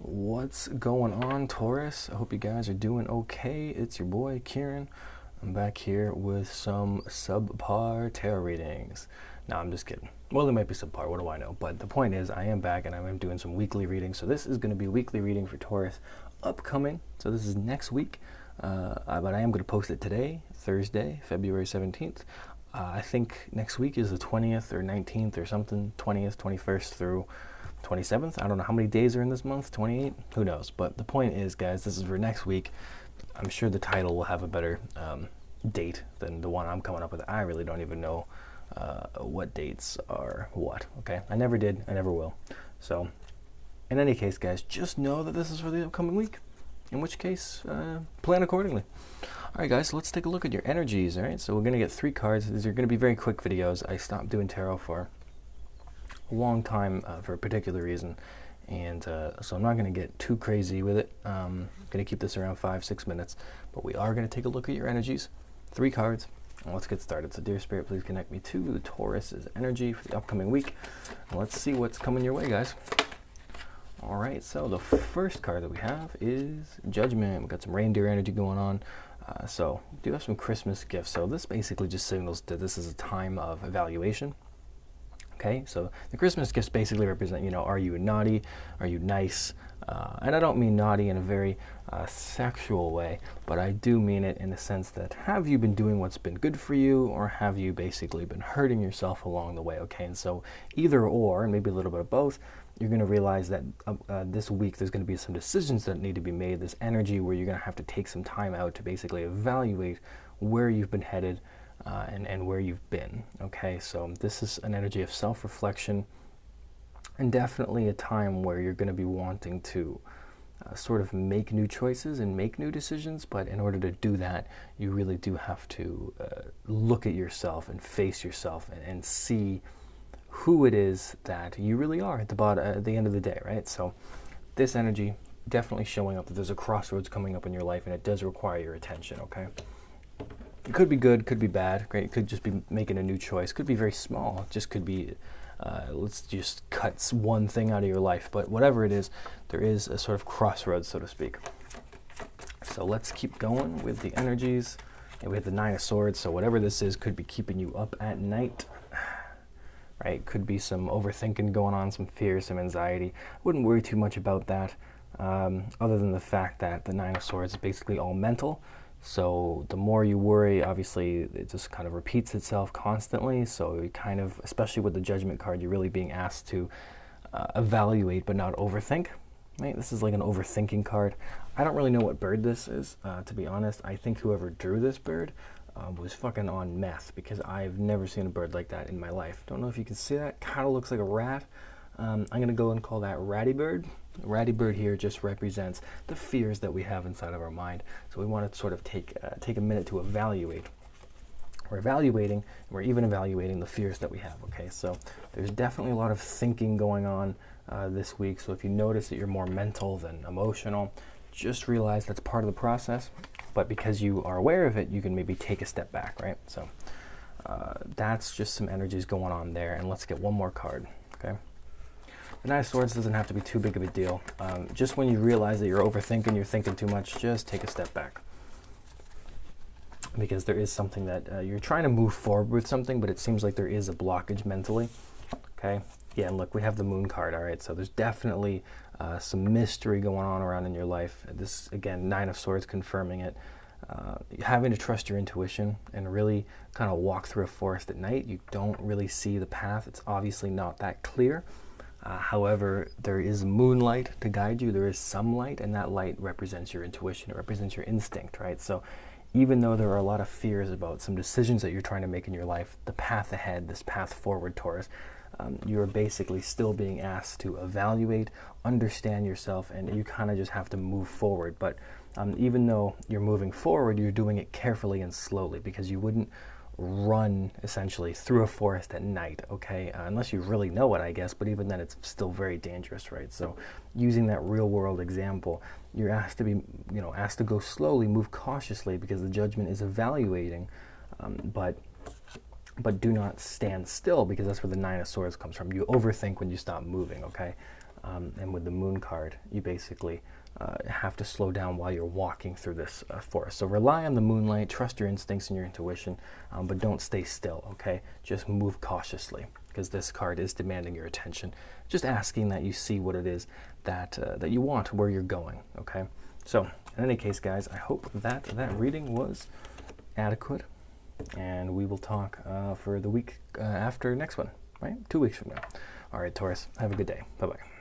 What's going on, Taurus? I hope you guys are doing okay. It's your boy, Kieran. I'm back here with some subpar tarot readings. No, I'm just kidding. Well, they might be subpar, what do I know? But the point is, I am back and I am doing some weekly readings. So this is going to be a weekly reading for Taurus upcoming. So this is next week. But I am going to post it today, Thursday, February 17th. I think next week is the 20th or 19th or something, 20th, 21st through 27th. I don't know how many days are in this month, 28? Who knows? But the point is, guys, this is for next week. I'm sure the title will have a better date than the one I'm coming up with. I really don't even know what dates are what, okay? I never did, I never will. So, in any case, guys, just know that this is for the upcoming week. In which case, plan accordingly. All right, guys, so let's take a look at your energies, all right? So we're going to get 3 cards. These are going to be very quick videos. I stopped doing tarot for a long time for a particular reason, and so I'm not going to get too crazy with it. I'm going to keep this around 5-6 minutes, but we are going to take a look at your energies. 3 cards, and let's get started. So, dear Spirit, please connect me to the Taurus's energy for the upcoming week, and let's see what's coming your way, guys. All right, so the first card that we have is Judgment. We've got some reindeer energy going on. So we do have some Christmas gifts. So this basically just signals that this is a time of evaluation. Okay, so the Christmas gifts basically represent, are you naughty? Are you nice? And I don't mean naughty in a very sexual way, but I do mean it in the sense that have you been doing what's been good for you, or have you basically been hurting yourself along the way? Okay, and so either or, and maybe a little bit of both, you're going to realize that this week there's going to be some decisions that need to be made, this energy where you're going to have to take some time out to basically evaluate where you've been headed and where you've been. Okay, so this is an energy of self-reflection, and definitely a time where you're going to be wanting to sort of make new choices and make new decisions, but in order to do that, you really do have to look at yourself and face yourself and see who it is that you really are at the end of the day, right? So this energy definitely showing up that there's a crossroads coming up in your life, and it does require your attention, okay? It could be good, could be bad, right? It could just be making a new choice, could be very small, it just could be let's just cut one thing out of your life. But whatever it is, there is a sort of crossroads, so to speak. So let's keep going with the energies. And we have the 9 of Swords, so whatever this is could be keeping you up at night. Right, could be some overthinking going on, some fear, some anxiety. I wouldn't worry too much about that, other than the fact that the 9 of Swords is basically all mental. So the more you worry, obviously, it just kind of repeats itself constantly. So you kind of, especially with the Judgment card, you're really being asked to evaluate but not overthink. Right? This is like an overthinking card. I don't really know what bird this is, to be honest. I think whoever drew this bird was fucking on meth, because I've never seen a bird like that in my life. Don't know if you can see that. Kind of looks like a rat. I'm going to go and call that ratty bird. Ratty bird here just represents the fears that we have inside of our mind. So we want to sort of take a minute to evaluate. We're evaluating, and we're even evaluating the fears that we have, okay? So there's definitely a lot of thinking going on this week. So if you notice that you're more mental than emotional, just realize that's part of the process. But because you are aware of it, you can maybe take a step back, right? So that's just some energies going on there. And let's get one more card, okay? The 9 of Swords doesn't have to be too big of a deal. Just when you realize that you're overthinking, you're thinking too much, just take a step back. Because there is something that you're trying to move forward with something, but it seems like there is a blockage mentally, okay? Yeah, and look, we have the Moon card, all right? So there's definitely some mystery going on around in your life. This, again, 9 of Swords confirming it. Having to trust your intuition and really kind of walk through a forest at night. You don't really see the path. It's obviously not that clear. However, there is moonlight to guide you. There is some light, and that light represents your intuition. It represents your instinct, right? So even though there are a lot of fears about some decisions that you're trying to make in your life, the path ahead, this path forward, Taurus, you're basically still being asked to evaluate, understand yourself, and you kind of just have to move forward. But even though you're moving forward, you're doing it carefully and slowly, because you wouldn't run essentially through a forest at night, okay? Unless you really know it, I guess, but even then it's still very dangerous, right? So using that real world example, you're asked to be, asked to go slowly, move cautiously, because the Judgment is evaluating, but do not stand still, because that's where the 9 of Swords comes from. You overthink when you stop moving, okay? And with the moon card, you basically have to slow down while you're walking through this forest. So rely on the moonlight, trust your instincts and your intuition, but don't stay still, okay? Just move cautiously, because this card is demanding your attention. Just asking that you see what it is that you want, where you're going, okay? So in any case, guys, I hope that reading was adequate, and we will talk for the week after next one, right? 2 weeks from now. All right, Taurus, have a good day. Bye-bye.